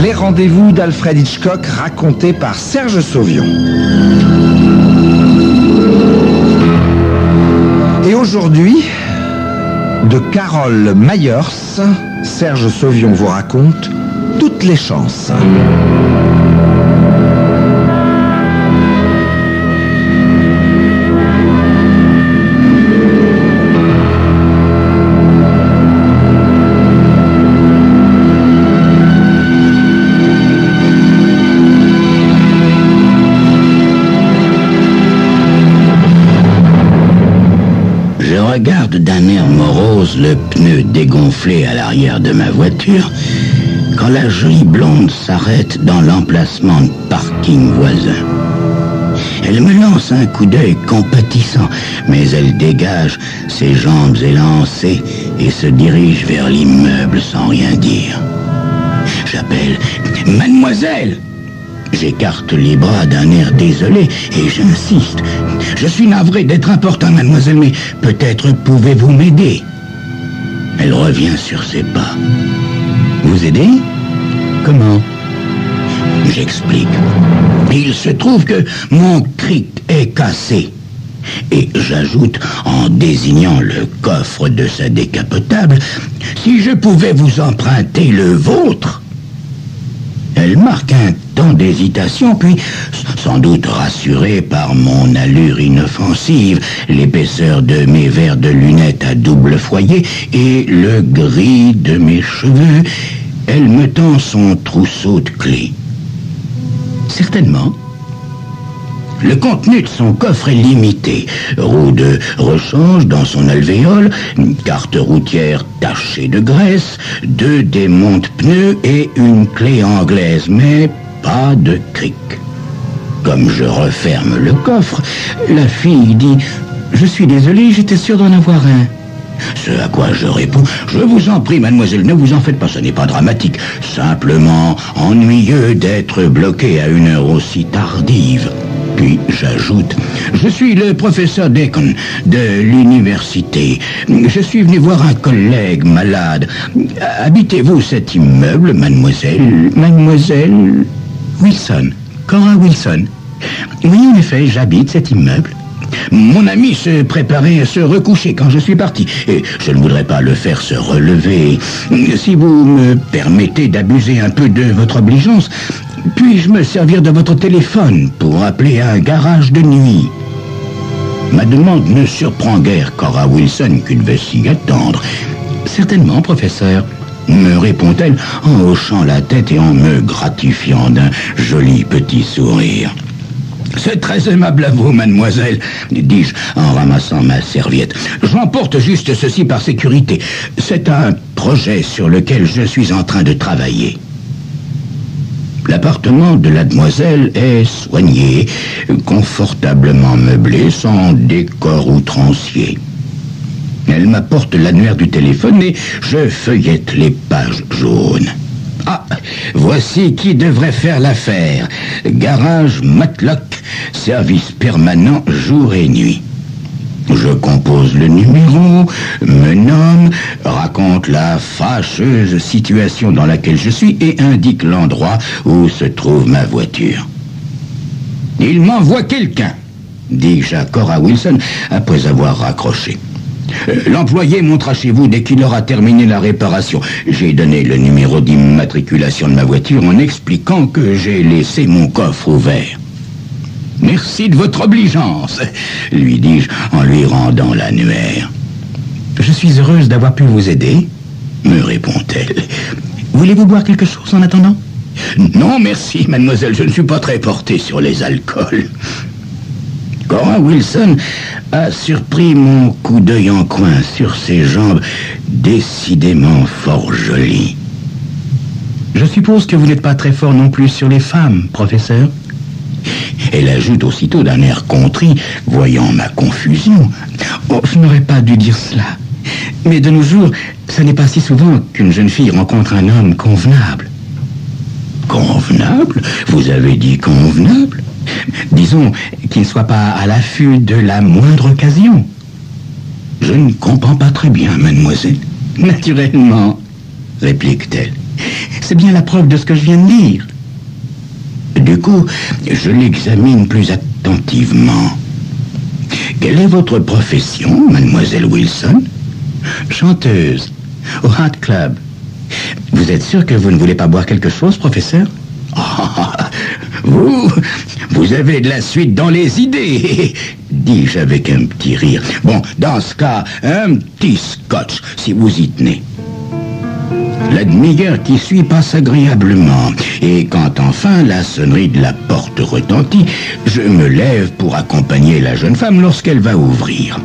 Les rendez-vous d'Alfred Hitchcock racontés par Serge Sauvion. Et aujourd'hui, de Carole Mayers, Serge Sauvion vous raconte Toutes les chances. Je regarde d'un air morose le pneu dégonflé à l'arrière de ma voiture quand la jolie blonde s'arrête dans l'emplacement de parking voisin. Elle me lance un coup d'œil compatissant, mais elle dégage ses jambes élancées et se dirige vers l'immeuble sans rien dire. J'appelle « Mademoiselle !» J'écarte les bras d'un air désolé et j'insiste. « Je suis navré d'être important, mademoiselle, mais peut-être pouvez-vous m'aider ?» Elle revient sur ses pas. « Vous aider? Comment ?» J'explique. Il se trouve que mon cric est cassé. Et j'ajoute, en désignant le coffre de sa décapotable, « Si je pouvais vous emprunter le vôtre ?» Elle marque un temps d'hésitation, puis, sans doute rassurée par mon allure inoffensive, l'épaisseur de mes verres de lunettes à double foyer et le gris de mes cheveux, elle me tend son trousseau de clés. Certainement. Le contenu de son coffre est limité. Roue de rechange dans son alvéole, carte routière tachée de graisse, 2 démonte-pneus et une clé anglaise, mais pas de cric. Comme je referme le coffre, la fille dit « Je suis désolé, j'étais sûr d'en avoir un. » Ce à quoi je réponds « Je vous en prie, mademoiselle, ne vous en faites pas, ce n'est pas dramatique. Simplement ennuyeux d'être bloqué à une heure aussi tardive. » Puis j'ajoute, je suis le professeur Deacon de l'université. Je suis venu voir un collègue malade. Habitez-vous cet immeuble, mademoiselle? Mademoiselle Wilson, Cora Wilson. Oui, en effet, j'habite cet immeuble. Mon ami se préparait à se recoucher quand je suis parti, et je ne voudrais pas le faire se relever. Si vous me permettez d'abuser un peu de votre obligeance, puis-je me servir de votre téléphone pour appeler à un garage de nuit? Ma demande ne surprend guère Cora Wilson qui devait s'y attendre. Certainement, professeur, me répond-elle en hochant la tête et en me gratifiant d'un joli petit sourire. C'est très aimable à vous, mademoiselle, dis-je en ramassant ma serviette. J'emporte juste ceci par sécurité. C'est un projet sur lequel je suis en train de travailler. L'appartement de la demoiselle est soigné, confortablement meublé, sans décor outrancier. Elle m'apporte l'annuaire du téléphone et je feuillette les pages jaunes. Ah, voici qui devrait faire l'affaire. Garage Matlock, service permanent jour et nuit. Je compose le numéro, me nomme, raconte la fâcheuse situation dans laquelle je suis et indique l'endroit où se trouve ma voiture. « Il m'envoie quelqu'un », dis-je à Cora Wilson après avoir raccroché. L'employé montera chez vous dès qu'il aura terminé la réparation. J'ai donné le numéro d'immatriculation de ma voiture en expliquant que j'ai laissé mon coffre ouvert. « Merci de votre obligeance », lui dis-je en lui rendant l'annuaire. « Je suis heureuse d'avoir pu vous aider », me répond-elle. « Voulez-vous boire quelque chose en attendant ?»« Non, merci, mademoiselle, je ne suis pas très porté sur les alcools. » Cora Wilson a surpris mon coup d'œil en coin sur ses jambes, décidément fort jolies. « Je suppose que vous n'êtes pas très fort non plus sur les femmes, professeur ?» Elle ajoute aussitôt d'un air contrit, voyant ma confusion. « Oh, je n'aurais pas dû dire cela. Mais de nos jours, ce n'est pas si souvent qu'une jeune fille rencontre un homme convenable. » Convenable? Vous avez dit convenable? Disons qu'il ne soit pas à l'affût de la moindre occasion. Je ne comprends pas très bien, mademoiselle. Naturellement, réplique-t-elle. C'est bien la preuve de ce que je viens de dire. Du coup, je l'examine plus attentivement. Quelle est votre profession, mademoiselle Wilson? Chanteuse, au Hot Club. Vous êtes sûr que vous ne voulez pas boire quelque chose, professeur? Vous avez de la suite dans les idées, dis-je avec un petit rire. Bon, dans ce cas, un petit scotch, si vous y tenez. La demi-heure qui suit passe agréablement, et quand enfin la sonnerie de la porte retentit, je me lève pour accompagner la jeune femme lorsqu'elle va ouvrir.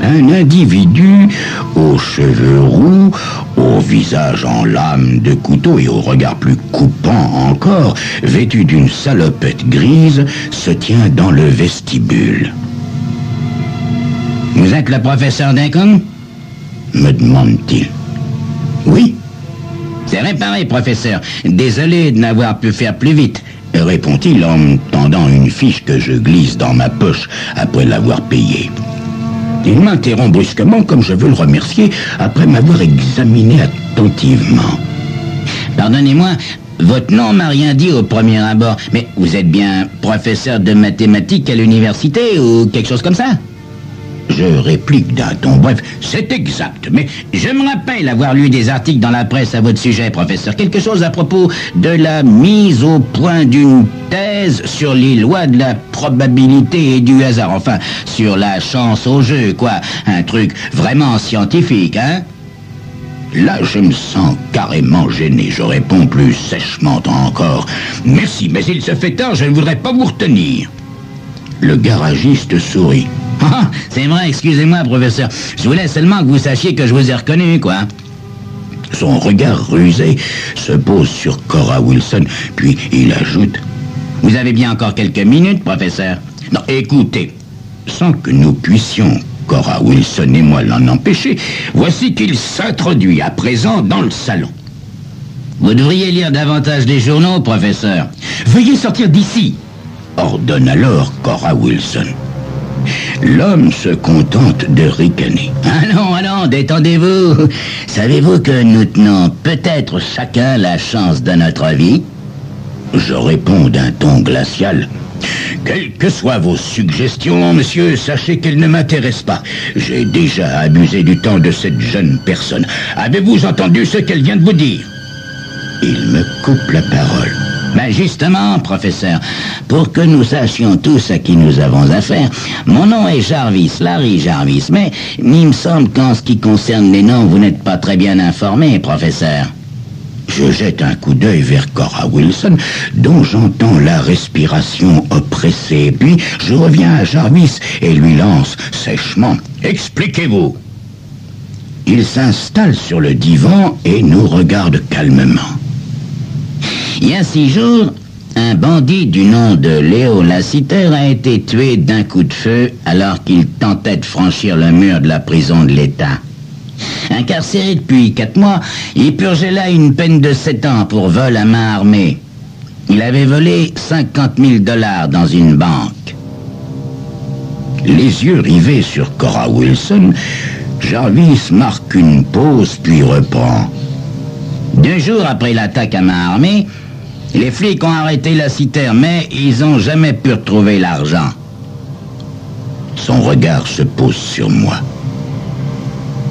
Un individu aux cheveux roux, au visage en lame de couteau et au regard plus coupant encore, vêtu d'une salopette grise, se tient dans le vestibule. « Vous êtes le professeur Deacon ?» me demande-t-il. « Oui. »« C'est réparé, professeur. Désolé de n'avoir pu faire plus vite. » répond-il en me tendant une fiche que je glisse dans ma poche après l'avoir payée. Il m'interrompt brusquement comme je veux le remercier après m'avoir examiné attentivement. « Pardonnez-moi, votre nom m'a rien dit au premier abord, mais vous êtes bien professeur de mathématiques à l'université ou quelque chose comme ça ?» Je réplique d'un ton bref. C'est exact, mais je me rappelle avoir lu des articles dans la presse à votre sujet, professeur. Quelque chose à propos de la mise au point d'une thèse sur les lois de la probabilité et du hasard. Enfin, sur la chance au jeu, quoi. Un truc vraiment scientifique, hein? Là, je me sens carrément gêné. Je réponds plus sèchement encore. Merci, mais il se fait tard, je ne voudrais pas vous retenir. Le garagiste sourit. Ah, c'est vrai, excusez-moi, professeur. Je voulais seulement que vous sachiez que je vous ai reconnu, quoi. Son regard rusé se pose sur Cora Wilson, puis il ajoute... Vous avez bien encore quelques minutes, professeur? Non, écoutez, sans que nous puissions, Cora Wilson et moi, l'en empêcher, voici qu'il s'introduit à présent dans le salon. Vous devriez lire davantage les journaux, professeur. Veuillez sortir d'ici, ordonne alors Cora Wilson. L'homme se contente de ricaner. Allons, détendez-vous. Savez-vous que nous tenons peut-être chacun la chance de notre vie? Je réponds d'un ton glacial. Quelles que soient vos suggestions, monsieur, sachez qu'elles ne m'intéressent pas. J'ai déjà abusé du temps de cette jeune personne. Avez-vous entendu ce qu'elle vient de vous dire? Il me coupe la parole. Ben justement, professeur, pour que nous sachions tous à qui nous avons affaire, mon nom est Jarvis, Larry Jarvis, mais il me semble qu'en ce qui concerne les noms, vous n'êtes pas très bien informé, professeur. Je jette un coup d'œil vers Cora Wilson, dont j'entends la respiration oppressée, puis je reviens à Jarvis et lui lance sèchement « Expliquez-vous !» Il s'installe sur le divan et nous regarde calmement. Il y a 6 jours, un bandit du nom de Léo Lassiter a été tué d'un coup de feu alors qu'il tentait de franchir le mur de la prison de l'État. Incarcéré depuis 4 mois, il purgeait là une peine de 7 ans pour vol à main armée. Il avait volé 50 000 $ dans une banque. Les yeux rivés sur Cora Wilson, Jarvis marque une pause puis reprend. 2 jours après l'attaque à main armée, les flics ont arrêté Lassiter, mais ils n'ont jamais pu retrouver l'argent. Son regard se pose sur moi.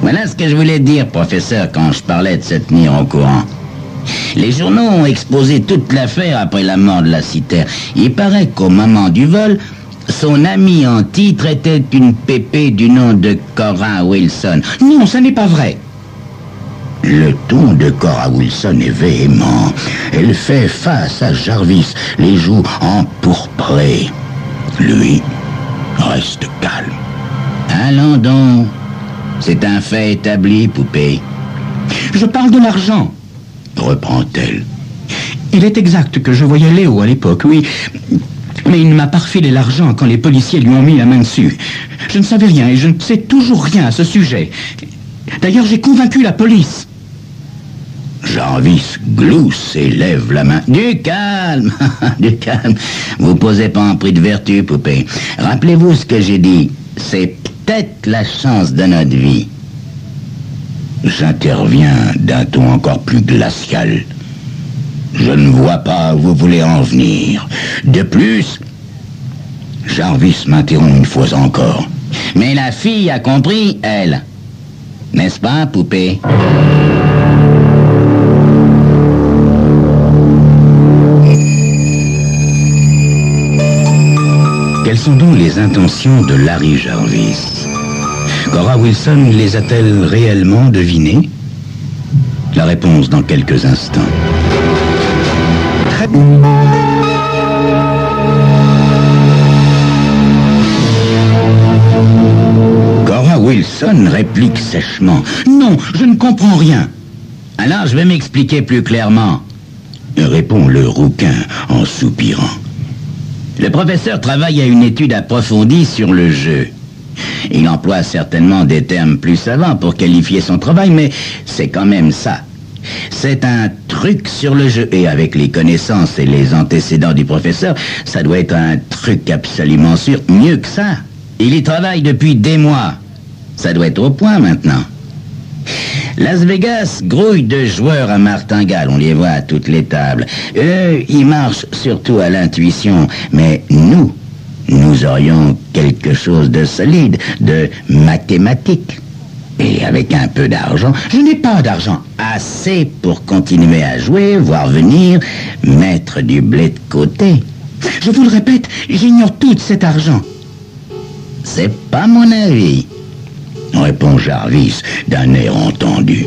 Voilà ce que je voulais dire, professeur, quand je parlais de se tenir au courant. Les journaux ont exposé toute l'affaire après la mort de Lassiter. Il paraît qu'au moment du vol, son ami en titre était une pépée du nom de Cora Wilson. Non, ça n'est pas vrai. Le ton de Cora Wilson est véhément. Elle fait face à Jarvis, les joues empourprées. Lui reste calme. Allons donc. C'est un fait établi, poupée. Je parle de l'argent, reprend-elle. Il est exact que je voyais Léo à l'époque, oui. Mais il ne m'a pas refilé l'argent quand les policiers lui ont mis la main dessus. Je ne savais rien et je ne sais toujours rien à ce sujet. D'ailleurs, j'ai convaincu la police. Jarvis glousse et lève la main. Du calme, du calme. Vous posez pas en prix de vertu, poupée. Rappelez-vous ce que j'ai dit. C'est peut-être la chance de notre vie. J'interviens d'un ton encore plus glacial. Je ne vois pas où vous voulez en venir. De plus, Jarvis m'interrompt une fois encore. Mais la fille a compris, elle. N'est-ce pas, poupée? Quelles sont donc les intentions de Larry Jarvis? Cora Wilson les a-t-elle réellement devinées? La réponse dans quelques instants. Très bien. Cora Wilson réplique sèchement. Non, je ne comprends rien. Alors je vais m'expliquer plus clairement. Répond le rouquin en soupirant. Le professeur travaille à une étude approfondie sur le jeu. Il emploie certainement des termes plus savants pour qualifier son travail, mais c'est quand même ça. C'est un truc sur le jeu. Et avec les connaissances et les antécédents du professeur, ça doit être un truc absolument sûr. Mieux que ça, il y travaille depuis des mois. Ça doit être au point maintenant. Las Vegas grouille de joueurs à martingale, on les voit à toutes les tables. Eux, ils marchent surtout à l'intuition, mais nous aurions quelque chose de solide, de mathématique. Et avec un peu d'argent, je n'ai pas d'argent, assez pour continuer à jouer, voir venir, mettre du blé de côté. Je vous le répète, j'ignore tout cet argent. C'est pas mon avis, Répond Jarvis d'un air entendu.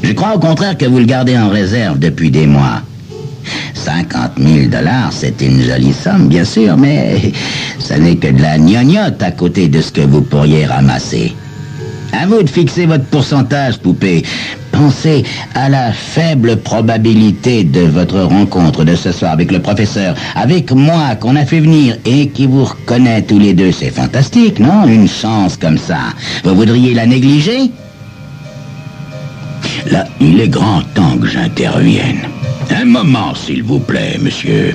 Je crois au contraire que vous le gardez en réserve depuis des mois. 50 000 $, c'est une jolie somme, bien sûr, mais ça n'est que de la gnognotte à côté de ce que vous pourriez ramasser. À vous de fixer votre pourcentage, poupée. Pensez à la faible probabilité de votre rencontre de ce soir avec le professeur, avec moi qu'on a fait venir et qui vous reconnaît tous les deux. C'est fantastique, non? Une chance comme ça. Vous voudriez la négliger? Là, il est grand temps que j'intervienne. Un moment, s'il vous plaît, monsieur.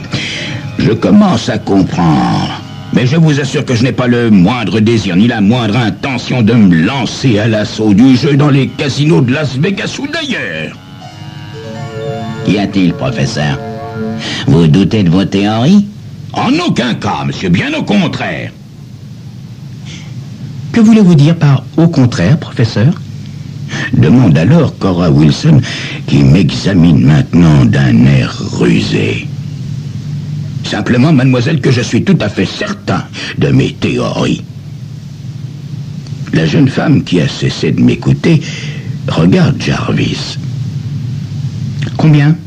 Je commence à comprendre. Mais je vous assure que je n'ai pas le moindre désir, ni la moindre intention de me lancer à l'assaut du jeu dans les casinos de Las Vegas ou d'ailleurs. Qu'y a-t-il, professeur? Vous doutez de vos théories? En aucun cas, monsieur, bien au contraire. Que voulez-vous dire par « au contraire », professeur? Demande alors Cora Wilson, qui m'examine maintenant d'un air rusé. Simplement, mademoiselle, que je suis tout à fait certain de mes théories. La jeune femme qui a cessé de m'écouter regarde Jarvis. Combien?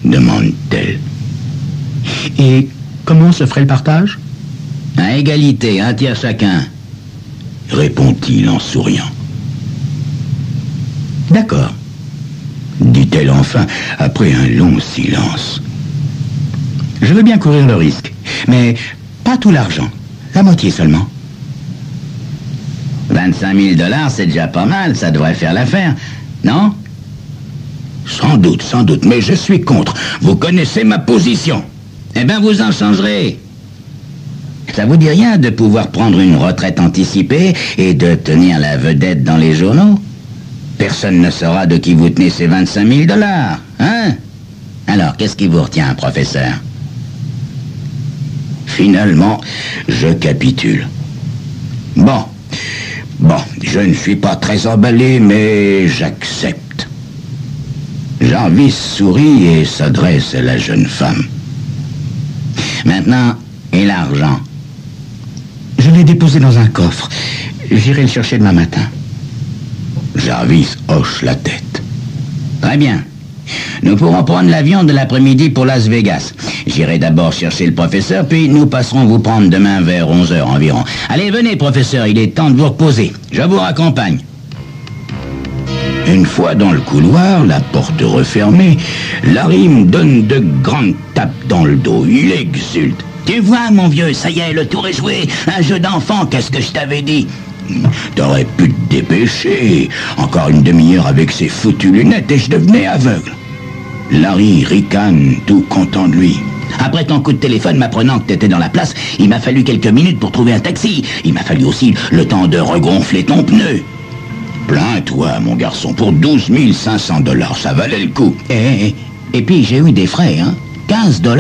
Demande-t-elle. Et comment se ferait le partage? À égalité, un tiers chacun. Répond-il en souriant. D'accord, Dit-elle enfin après un long silence. je veux bien courir le risque, mais pas tout l'argent, la moitié seulement. 25 000 $, c'est déjà pas mal, ça devrait faire l'affaire, non? Sans doute, mais je suis contre. Vous connaissez ma position. Eh bien, vous en changerez. Ça vous dit rien de pouvoir prendre une retraite anticipée et de tenir la vedette dans les journaux? Personne ne saura de qui vous tenez ces 25 000 $, hein? Alors, qu'est-ce qui vous retient, professeur? Finalement, je capitule. Bon, je ne suis pas très emballé, mais j'accepte. Jarvis sourit et s'adresse à la jeune femme. Maintenant, et l'argent? Je l'ai déposé dans un coffre. J'irai le chercher demain matin. Jarvis hoche la tête. Très bien. Nous pourrons prendre l'avion de l'après-midi pour Las Vegas. J'irai d'abord chercher le professeur, puis nous passerons vous prendre demain vers 11 h environ. Allez, venez, professeur, il est temps de vous reposer. Je vous raccompagne. Une fois dans le couloir, la porte refermée, Larry me donne de grandes tapes dans le dos. Il exulte. Tu vois, mon vieux, ça y est, le tour est joué. Un jeu d'enfant, qu'est-ce que je t'avais dit? T'aurais pu te dépêcher. Encore une demi-heure avec ses foutues lunettes et je devenais aveugle. Larry ricane, tout content de lui. Après ton coup de téléphone m'apprenant que t'étais dans la place, il m'a fallu quelques minutes pour trouver un taxi. Il m'a fallu aussi le temps de regonfler ton pneu. Plains-toi, mon garçon, pour 12 500 $, ça valait le coup. Et puis j'ai eu des frais, hein. 15 $.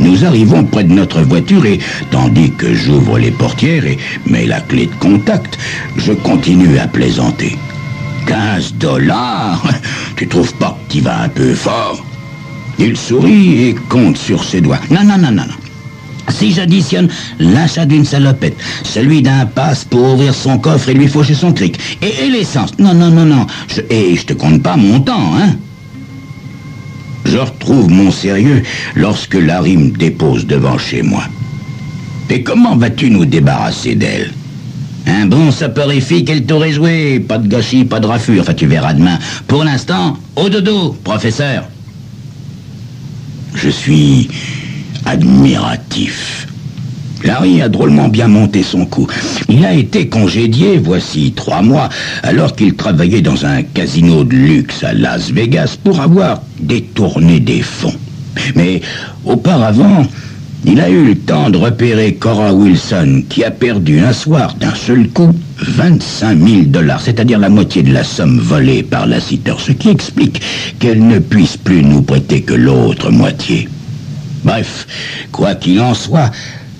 Nous arrivons près de notre voiture et, tandis que j'ouvre les portières et mets la clé de contact, je continue à plaisanter. 15 $? Tu trouves pas que tu vas un peu fort? Il sourit et compte sur ses doigts. Non. Si j'additionne l'achat d'une salopette, celui d'un passe pour ouvrir son coffre et lui faucher son cric, et l'essence. Non. Je te compte pas mon temps, hein. Je retrouve mon sérieux lorsque Larry me dépose devant chez moi. Et comment vas-tu nous débarrasser d'elle? Un bon soporifique, elle t'aurait joué. Pas de gâchis, pas de raffure. Enfin, tu verras demain. Pour l'instant, au dodo, professeur. Je suis admiratif. Larry a drôlement bien monté son coup. Il a été congédié, voici 3 mois, alors qu'il travaillait dans un casino de luxe à Las Vegas pour avoir détourné des fonds. Mais auparavant, il a eu le temps de repérer Cora Wilson, qui a perdu un soir d'un seul coup 25 000 $, c'est-à-dire la moitié de la somme volée par la Citer, ce qui explique qu'elle ne puisse plus nous prêter que l'autre moitié. Bref, quoi qu'il en soit,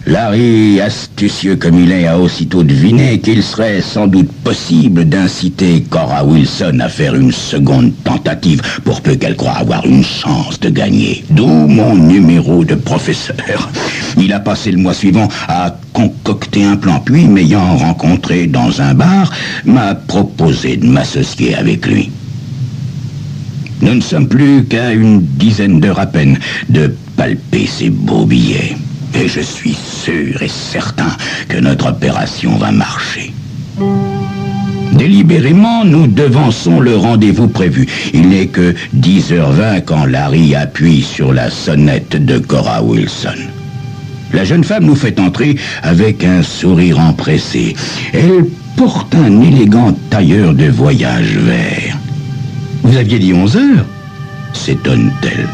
Larry, astucieux comme il est, a aussitôt deviné qu'il serait sans doute possible d'inciter Cora Wilson à faire une seconde tentative pour peu qu'elle croie avoir une chance de gagner. D'où mon numéro de professeur. Il a passé le mois suivant à concocter un plan, puis, m'ayant rencontré dans un bar, m'a proposé de m'associer avec lui. Nous ne sommes plus qu'à une dizaine d'heures à peine de palper ces beaux billets. Et je suis sûr et certain que notre opération va marcher. Délibérément, nous devançons le rendez-vous prévu. Il n'est que 10h20 quand Larry appuie sur la sonnette de Cora Wilson. La jeune femme nous fait entrer avec un sourire empressé. Elle porte un élégant tailleur de voyage vert. Vous aviez dit 11 heures? S'étonne-t-elle.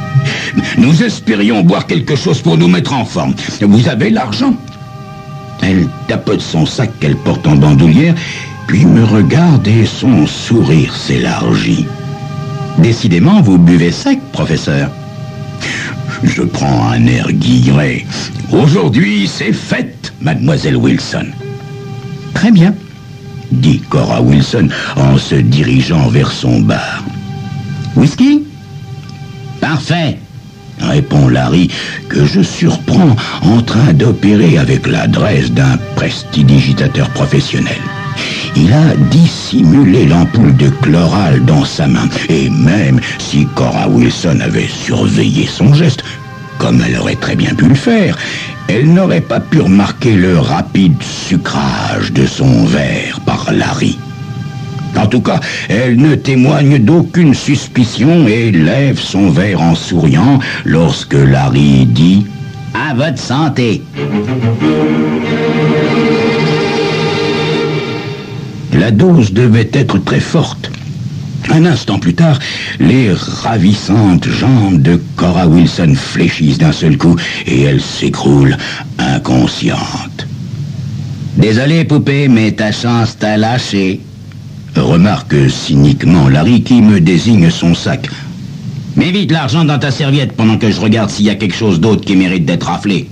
Nous espérions boire quelque chose pour nous mettre en forme. Vous avez l'argent? Elle tapote son sac qu'elle porte en bandoulière, puis me regarde et son sourire s'élargit. Décidément, vous buvez sec, professeur. Je prends un air guilleret. Aujourd'hui, c'est fête, mademoiselle Wilson. Très bien, dit Cora Wilson en se dirigeant vers son bar. Whisky? Parfait, répond Larry, que je surprends en train d'opérer avec l'adresse d'un prestidigitateur professionnel. Il a dissimulé l'ampoule de chloral dans sa main, et même si Cora Wilson avait surveillé son geste, comme elle aurait très bien pu le faire, elle n'aurait pas pu remarquer le rapide sucrage de son verre par Larry. En tout cas, elle ne témoigne d'aucune suspicion et lève son verre en souriant lorsque Larry dit « À votre santé !» La dose devait être très forte. Un instant plus tard, les ravissantes jambes de Cora Wilson fléchissent d'un seul coup et elle s'écroule inconsciente. « Désolé, poupée, mais ta chance t'a lâché. » remarque cyniquement Larry qui me désigne son sac. « Mets vite l'argent dans ta serviette pendant que je regarde s'il y a quelque chose d'autre qui mérite d'être raflé. »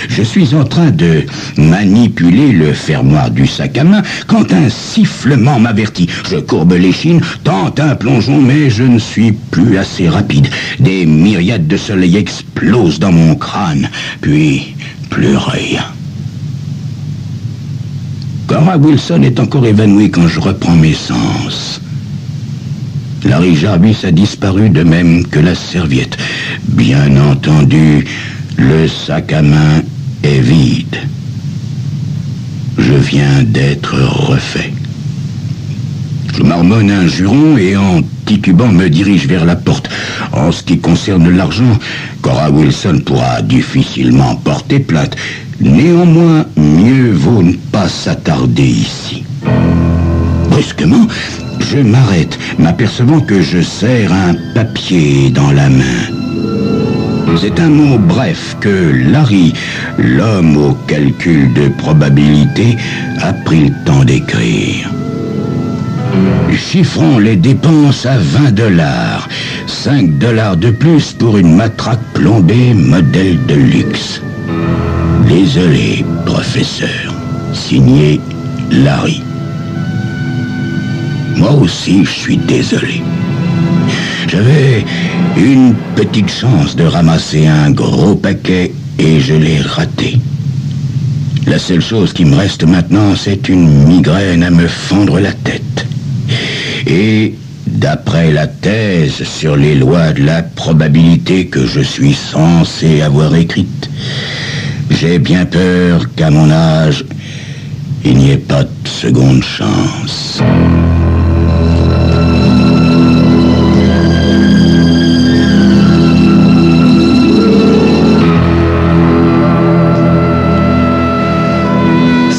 Je suis en train de manipuler le fermoir du sac à main quand un sifflement m'avertit. Je courbe l'échine, tente un plongeon, mais je ne suis plus assez rapide. Des myriades de soleils explosent dans mon crâne, puis plus rien. Cora Wilson est encore évanouie quand je reprends mes sens. Larry Jarvis a disparu de même que la serviette. Bien entendu, le sac à main est vide. Je viens d'être refait. Je marmonne un juron et en titubant me dirige vers la porte. En ce qui concerne l'argent, Cora Wilson pourra difficilement porter plainte. Néanmoins, mieux vaut ne pas s'attarder ici. Brusquement, je m'arrête, m'apercevant que je serre un papier dans la main. C'est un mot bref que Larry, l'homme au calcul de probabilité, a pris le temps d'écrire. Chiffrons les dépenses à $20. $5 de plus pour une matraque plombée modèle de luxe. Désolé, professeur. Signé Larry. Moi aussi, je suis désolé. J'avais une petite chance de ramasser un gros paquet et je l'ai raté. La seule chose qui me reste maintenant, c'est une migraine à me fendre la tête. Et d'après la thèse sur les lois de la probabilité que je suis censé avoir écrite, j'ai bien peur qu'à mon âge, il n'y ait pas de seconde chance.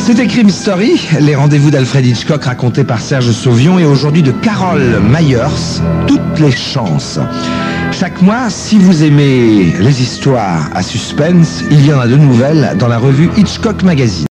C'était Crime Story, les rendez-vous d'Alfred Hitchcock racontés par Serge Sauvion et aujourd'hui de Carol Myers, Toutes les chances. Chaque mois, si vous aimez les histoires à suspense, il y en a de nouvelles dans la revue Hitchcock Magazine.